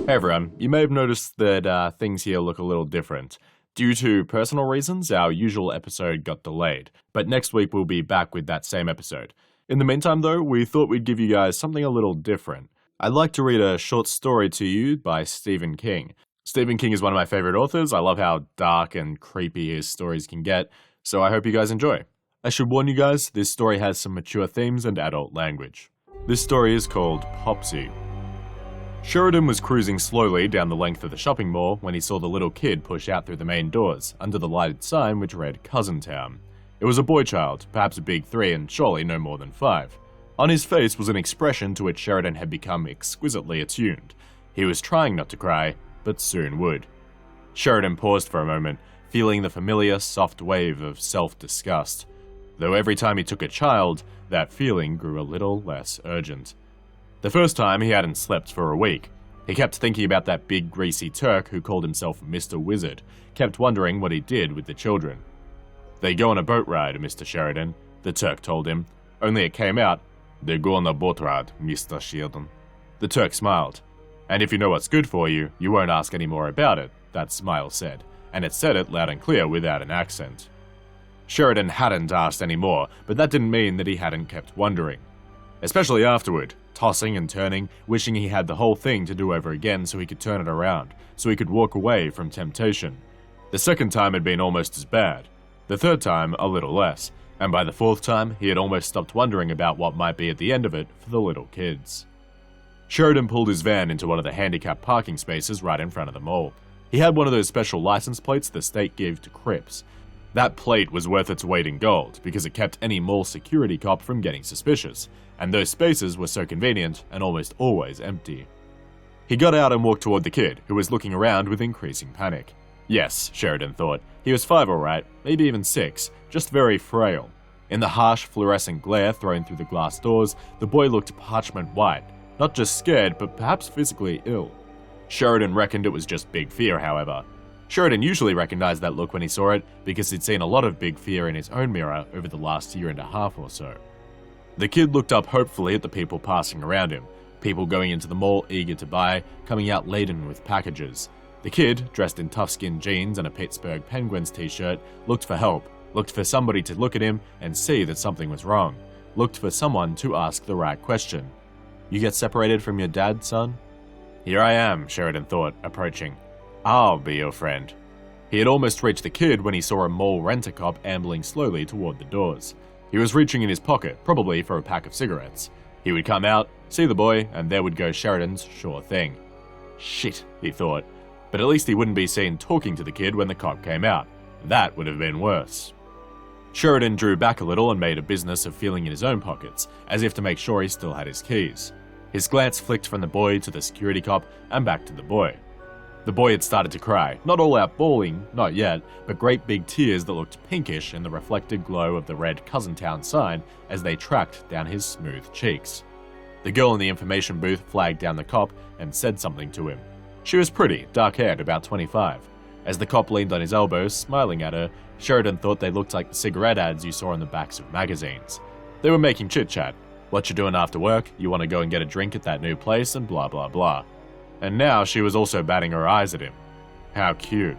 Hey everyone, you may have noticed that things here look a little different. Due to personal reasons, our usual episode got delayed, but next week we'll be back with that same episode. In the meantime though, we thought we'd give you guys something a little different. I'd like to read a short story to you by Stephen King. Stephen King is one of my favorite authors. I love how dark and creepy his stories can get, so I hope you guys enjoy. I should warn you guys, this story has some mature themes and adult language. This story is called Popsy. Sheridan was cruising slowly down the length of the shopping mall when he saw the little kid push out through the main doors, under the lighted sign which read Cousin Town. It was a boy child, perhaps a big 3 and surely no more than 5. On his face was an expression to which Sheridan had become exquisitely attuned. He was trying not to cry, but soon would. Sheridan paused for a moment, feeling the familiar soft wave of self-disgust. Though every time he took a child, that feeling grew a little less urgent. The first time, he hadn't slept for a week. He kept thinking about that big greasy Turk who called himself Mr. Wizard, kept wondering what he did with the children. "They go on a boat ride, Mr. Sheridan," the Turk told him. Only it came out, "They go on a boat ride, Mr. Sheridan." The Turk smiled. "And if you know what's good for you, you won't ask any more about it," that smile said, and it said it loud and clear without an accent. Sheridan hadn't asked any more, but that didn't mean that he hadn't kept wondering. Especially afterward, tossing and turning, wishing he had the whole thing to do over again so he could turn it around, so he could walk away from temptation. The second time had been almost as bad, the third time a little less, and by the fourth time he had almost stopped wondering about what might be at the end of it for the little kids. Sheridan pulled his van into one of the handicapped parking spaces right in front of the mall. He had one of those special license plates the state gave to Crips. That plate was worth its weight in gold because it kept any mall security cop from getting suspicious, and those spaces were so convenient and almost always empty. He got out and walked toward the kid, who was looking around with increasing panic. Yes, Sheridan thought, he was 5 alright, maybe even 6, just very frail. In the harsh fluorescent glare thrown through the glass doors, the boy looked parchment white, not just scared but perhaps physically ill. Sheridan reckoned it was just big fear, however. Sheridan usually recognized that look when he saw it because he'd seen a lot of big fear in his own mirror over the last year and a half or so. The kid looked up hopefully at the people passing around him, people going into the mall eager to buy, coming out laden with packages. The kid, dressed in tough-skin jeans and a Pittsburgh Penguins t-shirt, looked for help, looked for somebody to look at him and see that something was wrong, looked for someone to ask the right question. "You get separated from your dad, son?" "Here I am," Sheridan thought, approaching. "I'll be your friend." He had almost reached the kid when he saw a mall rent-a-cop ambling slowly toward the doors. He was reaching in his pocket, probably for a pack of cigarettes. He would come out, see the boy, and there would go Sheridan's sure thing. Shit, he thought, but at least he wouldn't be seen talking to the kid when the cop came out. That would have been worse. Sheridan drew back a little and made a business of feeling in his own pockets, as if to make sure he still had his keys. His glance flicked from the boy to the security cop and back to the boy. The boy had started to cry, not all out bawling, not yet, but great big tears that looked pinkish in the reflected glow of the red Cousin Town sign as they tracked down his smooth cheeks. The girl in the information booth flagged down the cop and said something to him. She was pretty, dark-haired, about 25. As the cop leaned on his elbow, smiling at her, Sheridan thought they looked like the cigarette ads you saw on the backs of magazines. They were making chit-chat. What you doing after work? You want to go and get a drink at that new place? And blah blah blah. And now she was also batting her eyes at him. How cute.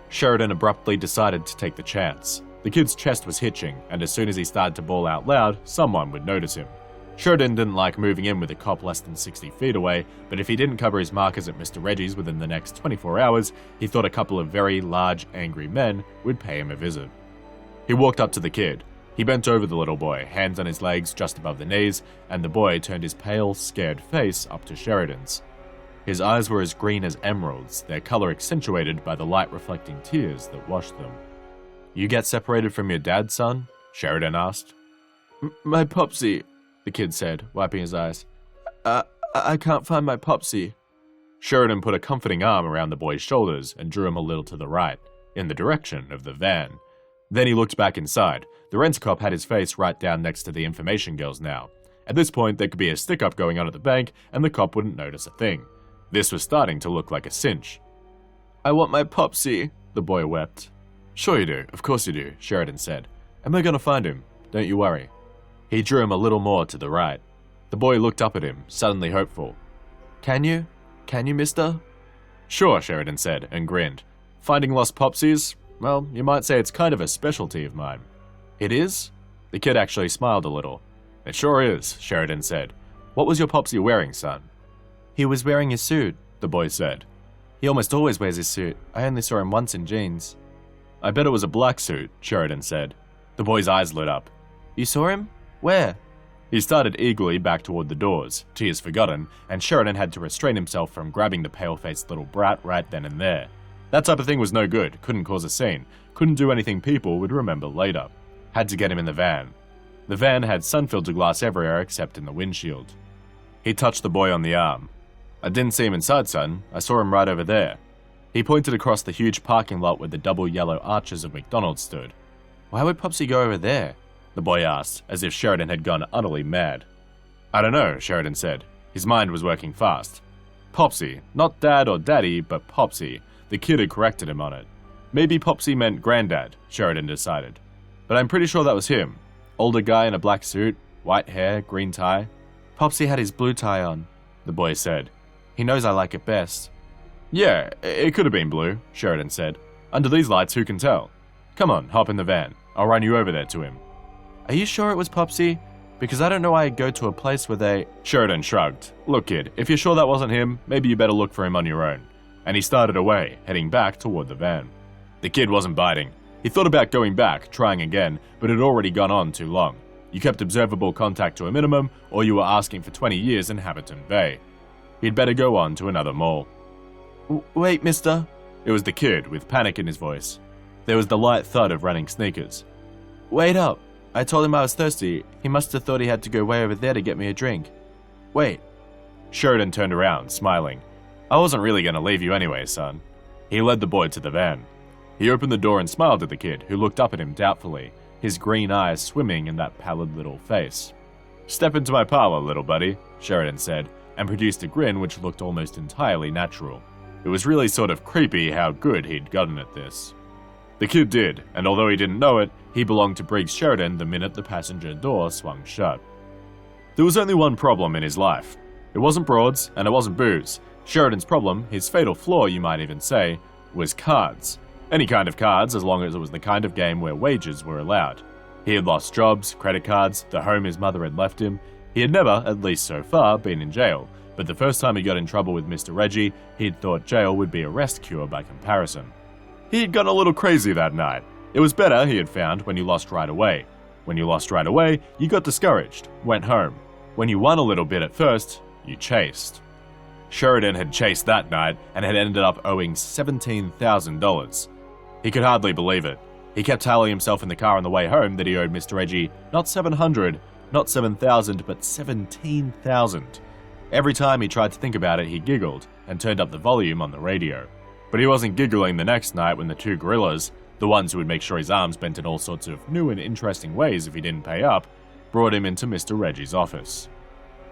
Sheridan abruptly decided to take the chance. The kid's chest was hitching, and as soon as he started to bawl out loud, someone would notice him. Sheridan didn't like moving in with a cop less than 60 feet away, but if he didn't cover his markers at Mr. Reggie's within the next 24 hours, he thought a couple of very large, angry men would pay him a visit. He walked up to the kid. He bent over the little boy, hands on his legs just above the knees, and the boy turned his pale, scared face up to Sheridan's. His eyes were as green as emeralds, their color accentuated by the light-reflecting tears that washed them. "You get separated from your dad, son?" Sheridan asked. My Popsy," the kid said, wiping his eyes. I can't find my Popsy." Sheridan put a comforting arm around the boy's shoulders and drew him a little to the right, in the direction of the van. Then he looked back inside. The rent-a-cop had his face right down next to the information girl's now. At this point, there could be a stick-up going on at the bank, and the cop wouldn't notice a thing. This was starting to look like a cinch. "I want my Popsy," the boy wept. "Sure you do, of course you do," Sheridan said. "And we're gonna find him, don't you worry." He drew him a little more to the right. The boy looked up at him, suddenly hopeful. "Can you?" Can you, mister? Sure, Sheridan said, and grinned. Finding lost Popsies? Well, you might say it's kind of a specialty of mine. It is? The kid actually smiled a little. It sure is, Sheridan said. What was your Popsy wearing, son? He was wearing his suit, the boy said. He almost always wears his suit. I only saw him once in jeans. I bet it was a black suit, Sheridan said. The boy's eyes lit up. You saw him? Where? He started eagerly back toward the doors, tears forgotten, and Sheridan had to restrain himself from grabbing the pale-faced little brat right then and there. That type of thing was no good, couldn't cause a scene, couldn't do anything people would remember later. Had to get him in the van. The van had sun-filter glass everywhere except in the windshield. He touched the boy on the arm. I didn't see him inside, son. I saw him right over there. He pointed across the huge parking lot where the double yellow arches of McDonald's stood. Why would Popsy go over there? The boy asked, as if Sheridan had gone utterly mad. I don't know, Sheridan said. His mind was working fast. Popsy, not dad or daddy, but Popsy. The kid had corrected him on it. Maybe Popsy meant granddad, Sheridan decided. But I'm pretty sure that was him. Older guy in a black suit, white hair, green tie. Popsy had his blue tie on, the boy said. He knows I like it best. Yeah, it could have been blue, Sheridan said. Under these lights, who can tell? Come on, hop in the van. I'll run you over there to him. Are you sure it was Popsy? Because I don't know why I'd go to a place where they... Sheridan shrugged. Look, kid, if you're sure that wasn't him, maybe you better look for him on your own. And he started away, heading back toward the van. The kid wasn't biting. He thought about going back, trying again, but it had already gone on too long. You kept observable contact to a minimum, or you were asking for 20 years in Haverton Bay. He'd better go on to another mall. Wait, mister. It was the kid, with panic in his voice. There was the light thud of running sneakers. Wait up. I told him I was thirsty. He must have thought he had to go way over there to get me a drink. Wait. Sheridan turned around, smiling. I wasn't really going to leave you anyway, son. He led the boy to the van. He opened the door and smiled at the kid, who looked up at him doubtfully, his green eyes swimming in that pallid little face. Step into my parlor, little buddy, Sheridan said, and produced a grin which looked almost entirely natural. It was really sort of creepy how good he'd gotten at this. The kid did, and although he didn't know it, he belonged to Briggs Sheridan the minute the passenger door swung shut. There was only one problem in his life. It wasn't broads, and it wasn't booze. Sheridan's problem, his fatal flaw you might even say, was cards. Any kind of cards, as long as it was the kind of game where wagers were allowed. He had lost jobs, credit cards, the home his mother had left him. He had never, at least so far, been in jail, but the first time he got in trouble with Mr. Reggie, he'd thought jail would be a rest cure by comparison. He had gone a little crazy that night. It was better, he had found, when you lost right away. When you lost right away, you got discouraged, went home. When you won a little bit at first, you chased. Sheridan had chased that night and had ended up owing $17,000. He could hardly believe it. He kept telling himself in the car on the way home that he owed Mr. Reggie not $700, not $7,000, but $17,000. Every time he tried to think about it, he giggled and turned up the volume on the radio. But he wasn't giggling the next night when the two gorillas, the ones who would make sure his arms bent in all sorts of new and interesting ways if he didn't pay up, brought him into Mr. Reggie's office.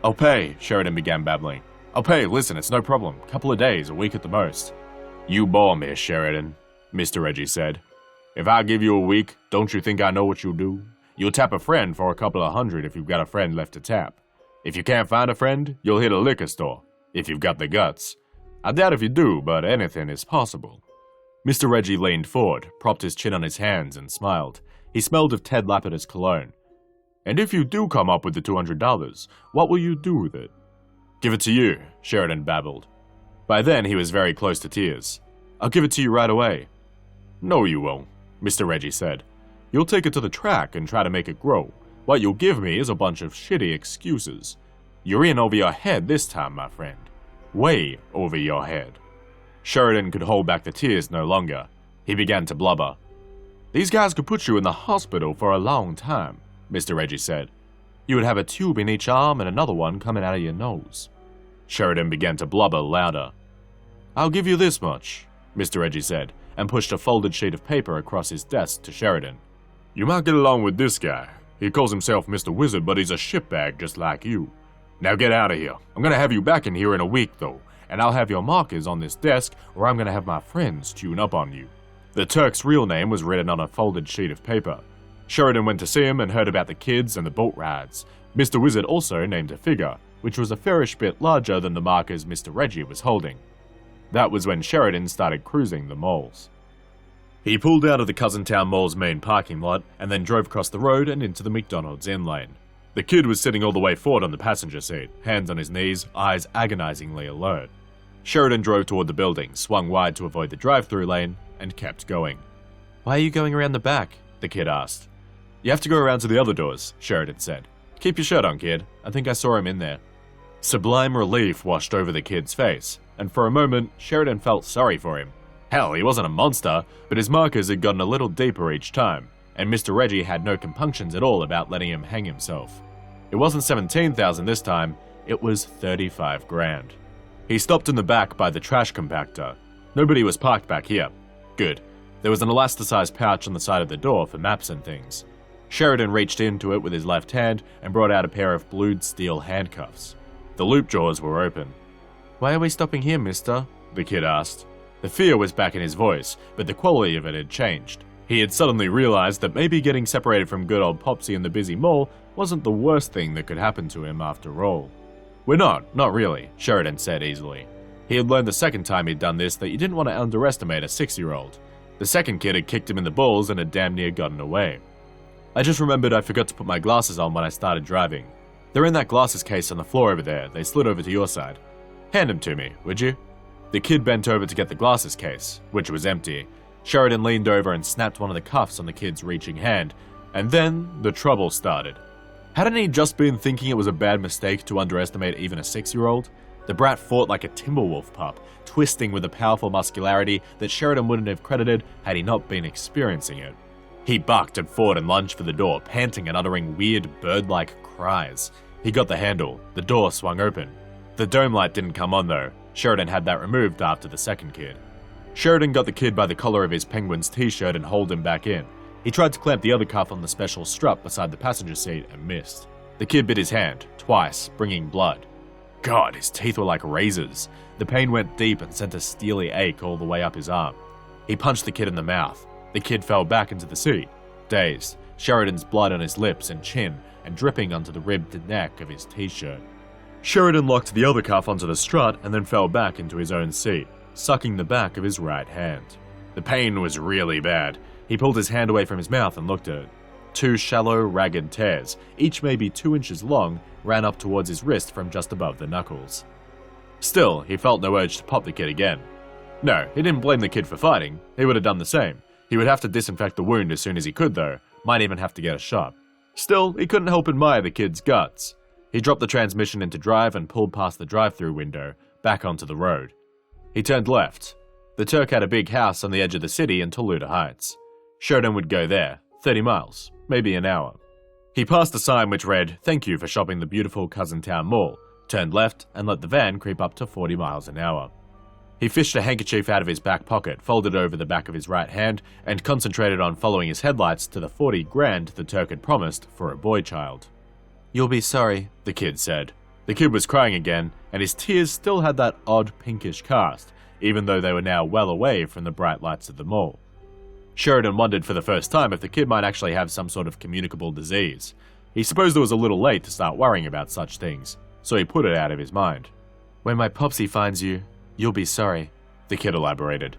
I'll pay, Sheridan began babbling. I'll pay, listen, it's no problem. Couple of days, a week at the most. You bore me, Sheridan, Mr. Reggie said. If I give you a week, don't you think I know what you'll do? You'll tap a friend for a couple of $100 if you've got a friend left to tap. If you can't find a friend, you'll hit a liquor store, if you've got the guts. I doubt if you do, but anything is possible. Mr. Reggie leaned forward, propped his chin on his hands, and smiled. He smelled of Ted Lapidus cologne. And if you do come up with the $200, what will you do with it? Give it to you, Sheridan babbled. By then, he was very close to tears. I'll give it to you right away. No, you won't, Mr. Reggie said. You'll take it to the track and try to make it grow. What you'll give me is a bunch of shitty excuses. You're in over your head this time, my friend. Way over your head. Sheridan could hold back the tears no longer. He began to blubber. These guys could put you in the hospital for a long time, Mr. Reggie said. You would have a tube in each arm and another one coming out of your nose. Sheridan began to blubber louder. I'll give you this much, Mr. Reggie said, and pushed a folded sheet of paper across his desk to Sheridan. You might get along with this guy. He calls himself Mr. Wizard, but he's a shitbag just like you. Now get out of here. I'm gonna have you back in here in a week, though, and I'll have your markers on this desk, or I'm gonna have my friends tune up on you. The Turk's real name was written on a folded sheet of paper. Sheridan went to see him and heard about the kids and the boat rides. Mr. Wizard also named a figure, which was a fairish bit larger than the markers Mr. Reggie was holding. That was when Sheridan started cruising the malls. He pulled out of the Cousin Town Mall's main parking lot and then drove across the road and into the McDonald's in lane. The kid was sitting all the way forward on the passenger seat, hands on his knees, eyes agonizingly alert. Sheridan drove toward the building, swung wide to avoid the drive-through lane, and kept going. "Why are you going around the back?" the kid asked. "You have to go around to the other doors," Sheridan said. "Keep your shirt on, kid. I think I saw him in there." Sublime relief washed over the kid's face, and for a moment, Sheridan felt sorry for him. Hell, he wasn't a monster, but his markers had gotten a little deeper each time, and Mr. Reggie had no compunctions at all about letting him hang himself. It wasn't 17,000 this time, it was 35 grand. He stopped in the back by the trash compactor. Nobody was parked back here. Good. There was an elasticized pouch on the side of the door for maps and things. Sheridan reached into it with his left hand and brought out a pair of blued steel handcuffs. The loop jaws were open. "Why are we stopping here, mister?" the kid asked. The fear was back in his voice, but the quality of it had changed. He had suddenly realized that maybe getting separated from good old Popsy in the busy mall wasn't the worst thing that could happen to him after all. "We're not really," Sheridan said easily. He had learned the second time he'd done this that you didn't want to underestimate a 6-year-old. The second kid had kicked him in the balls and had damn near gotten away. "I just remembered I forgot to put my glasses on when I started driving. They're in that glasses case on the floor over there. They slid over to your side. Hand them to me, would you?" The kid bent over to get the glasses case, which was empty. Sheridan leaned over and snapped one of the cuffs on the kid's reaching hand, and then the trouble started. Hadn't he just been thinking it was a bad mistake to underestimate even a 6-year-old? The brat fought like a Timberwolf pup, twisting with a powerful muscularity that Sheridan wouldn't have credited had he not been experiencing it. He bucked and fought and lunged for the door, panting and uttering weird, bird-like cries. He got the handle. The door swung open. The dome light didn't come on though. Sheridan had that removed after the second kid. Sheridan got the kid by the collar of his Penguins t-shirt and hauled him back in. He tried to clamp the other cuff on the special strap beside the passenger seat and missed. The kid bit his hand, twice, bringing blood. God, his teeth were like razors. The pain went deep and sent a steely ache all the way up his arm. He punched the kid in the mouth. The kid fell back into the seat, dazed, Sheridan's blood on his lips and chin and dripping onto the ribbed neck of his t-shirt. Sheridan locked the other cuff onto the strut and then fell back into his own seat, sucking the back of his right hand. The pain was really bad. He pulled his hand away from his mouth and looked at it. 2 shallow, ragged tears, each maybe 2 inches long, ran up towards his wrist from just above the knuckles. Still, he felt no urge to pop the kid again. No, he didn't blame the kid for fighting. He would have done the same. He would have to disinfect the wound as soon as he could though, might even have to get a shot. Still, he couldn't help admire the kid's guts. He dropped the transmission into drive and pulled past the drive-through window, back onto the road. He turned left. The Turk had a big house on the edge of the city in Toluca Heights. Sheridan would go there, 30 miles, maybe an hour. He passed a sign which read, "Thank you for shopping the beautiful Cousin Town Mall," turned left, and let the van creep up to 40 miles an hour. He fished a handkerchief out of his back pocket, folded it over the back of his right hand, and concentrated on following his headlights to the 40 grand the Turk had promised for a boy child. "You'll be sorry," the kid said. The kid was crying again, and his tears still had that odd pinkish cast, even though they were now well away from the bright lights of the mall. Sheridan wondered for the first time if the kid might actually have some sort of communicable disease. He supposed it was a little late to start worrying about such things, so he put it out of his mind. "When my Popsy finds you, you'll be sorry," the kid elaborated.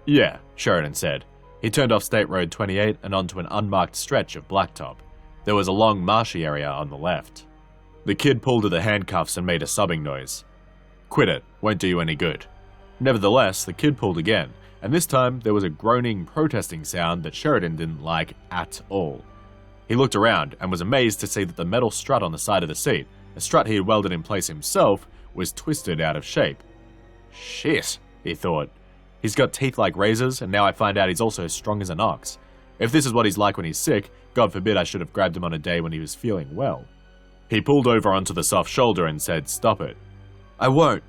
"Yeah," Sheridan said. He turned off State Road 28 and onto an unmarked stretch of blacktop. There was a long marshy area on the left. The kid pulled at the handcuffs and made a sobbing noise. "Quit it, won't do you any good." Nevertheless, the kid pulled again, and this time there was a groaning, protesting sound that Sheridan didn't like at all. He looked around and was amazed to see that the metal strut on the side of the seat, a strut he had welded in place himself, was twisted out of shape. Shit, he thought. He's got teeth like razors, and now I find out he's also strong as an ox. If this is what he's like when he's sick, God forbid I should have grabbed him on a day when he was feeling well. He pulled over onto the soft shoulder and said, "Stop it." "I won't."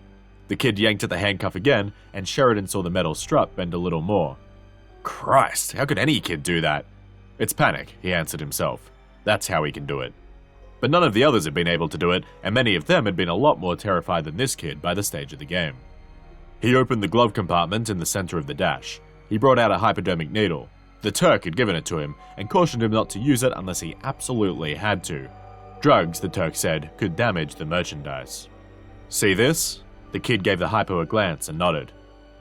The kid yanked at the handcuff again, and Sheridan saw the metal strut bend a little more. Christ, how could any kid do that? "It's panic," he answered himself. That's how he can do it. But none of the others had been able to do it, and many of them had been a lot more terrified than this kid by the stage of the game. He opened the glove compartment in the center of the dash. He brought out a hypodermic needle. The Turk had given it to him, and cautioned him not to use it unless he absolutely had to. Drugs, the Turk said, could damage the merchandise. See this? The kid gave the hypo a glance and nodded.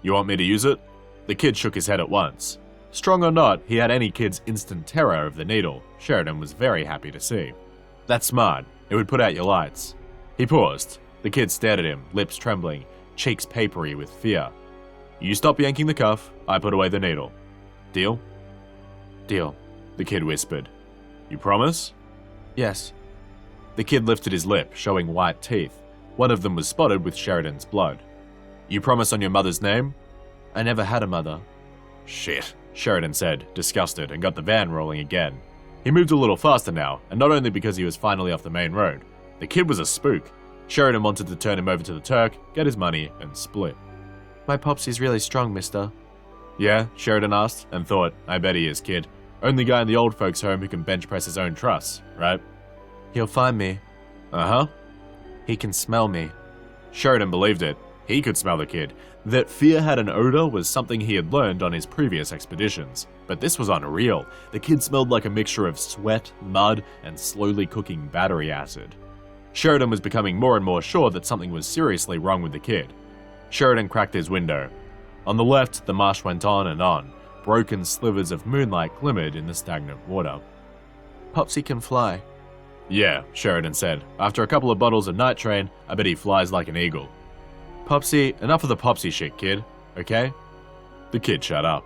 You want me to use it? The kid shook his head at once. Strong or not, he had any kid's instant terror of the needle. Sheridan was very happy to see. That's smart. It would put out your lights. He paused. The kid stared at him, lips trembling, cheeks papery with fear. You stop yanking the cuff, I put away the needle. Deal? Deal, the kid whispered. You promise? Yes. The kid lifted his lip, showing white teeth. One of them was spotted with Sheridan's blood. You promise on your mother's name? I never had a mother. Shit, Sheridan said, disgusted, and got the van rolling again. He moved a little faster now, and not only because he was finally off the main road. The kid was a spook. Sheridan wanted to turn him over to the Turk, get his money, and split. My Popsy's really strong, mister. Yeah, Sheridan asked, and thought, I bet he is, kid. Only guy in the old folks' home who can bench press his own truss, right? He'll find me. Uh-huh. He can smell me. Sheridan believed it. He could smell the kid. That fear had an odor was something he had learned on his previous expeditions. But this was unreal. The kid smelled like a mixture of sweat, mud, and slowly cooking battery acid. Sheridan was becoming more and more sure that something was seriously wrong with the kid. Sheridan cracked his window. On the left, the marsh went on and on. Broken slivers of moonlight glimmered in the stagnant water. Popsy can fly. Yeah, Sheridan said. After a couple of bottles of Night Train, I bet he flies like an eagle. Popsy, enough of the Popsy shit, kid, okay? The kid shut up.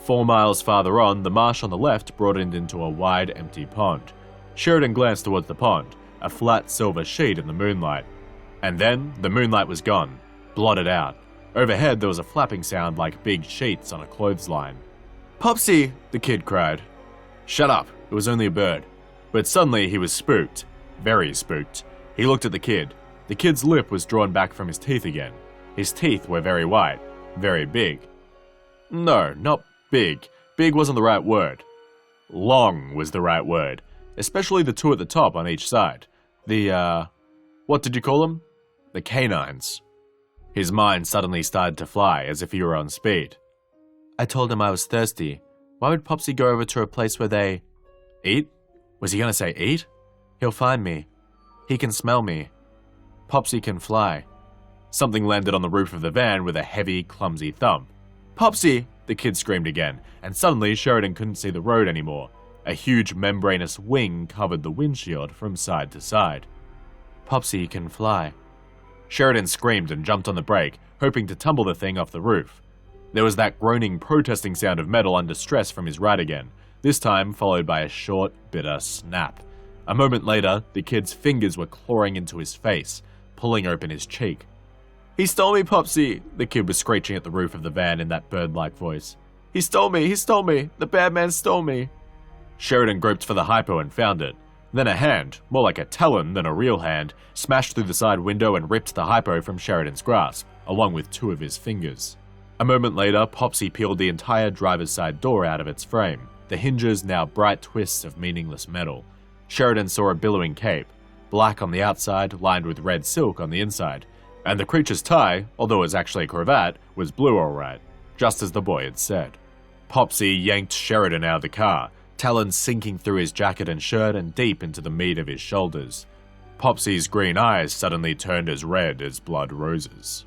4 miles farther on, the marsh on the left broadened into a wide, empty pond. Sheridan glanced towards the pond, a flat silver sheet in the moonlight. And then, the moonlight was gone, blotted out. Overhead, there was a flapping sound like big sheets on a clothesline. Popsy, the kid cried. Shut up, it was only a bird. But suddenly he was spooked, very spooked. He looked at the kid. The kid's lip was drawn back from his teeth again. His teeth were very white, very big. No, not big. Big wasn't the right word. Long was the right word, especially the two at the top on each side. What did you call them? The canines. His mind suddenly started to fly as if he were on speed. I told him I was thirsty. Why would Popsy go over to a place where they... Eat? Was he gonna say eat? He'll find me. He can smell me. Popsy can fly. Something landed on the roof of the van with a heavy, clumsy thump. Popsy! The kid screamed again, and suddenly Sheridan couldn't see the road anymore. A huge membranous wing covered the windshield from side to side. Popsy can fly. Sheridan screamed and jumped on the brake, hoping to tumble the thing off the roof. There was that groaning, protesting sound of metal under stress from his ride again, this time followed by a short, bitter snap. A moment later, the kid's fingers were clawing into his face, pulling open his cheek. He stole me, Popsy! The kid was screeching at the roof of the van in that bird-like voice. He stole me! He stole me! The bad man stole me! Sheridan groped for the hypo and found it. Then a hand, more like a talon than a real hand, smashed through the side window and ripped the hypo from Sheridan's grasp, along with 2 of his fingers. A moment later, Popsy peeled the entire driver's side door out of its frame, the hinges now bright twists of meaningless metal. Sheridan saw a billowing cape, black on the outside, lined with red silk on the inside, and the creature's tie, although it was actually a cravat, was blue alright, just as the boy had said. Popsy yanked Sheridan out of the car, talons sinking through his jacket and shirt and deep into the meat of his shoulders. Popsy's green eyes suddenly turned as red as blood roses.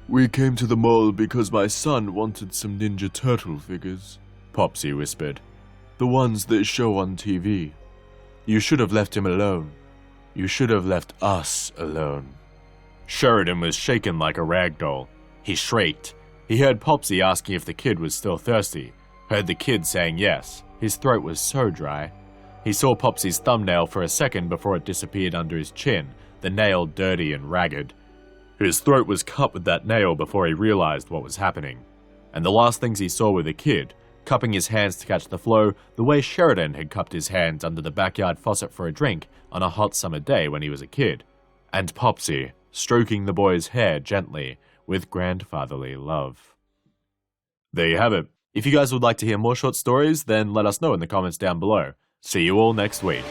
We came to the mall because my son wanted some Ninja Turtle figures, Popsy whispered. The ones that show on TV. You should have left him alone. You should have left us alone. Sheridan was shaken like a rag doll. He shrieked. He heard Popsy asking if the kid was still thirsty, heard the kid saying yes. His throat was so dry. He saw Popsy's thumbnail for a second before it disappeared under his chin, the nail dirty and ragged. His throat was cut with that nail before he realized what was happening. And the last things he saw were the kid, cupping his hands to catch the flow the way Sheridan had cupped his hands under the backyard faucet for a drink on a hot summer day when he was a kid. And Popsy, stroking the boy's hair gently with grandfatherly love. There you have it. If you guys would like to hear more short stories, then let us know in the comments down below. See you all next week.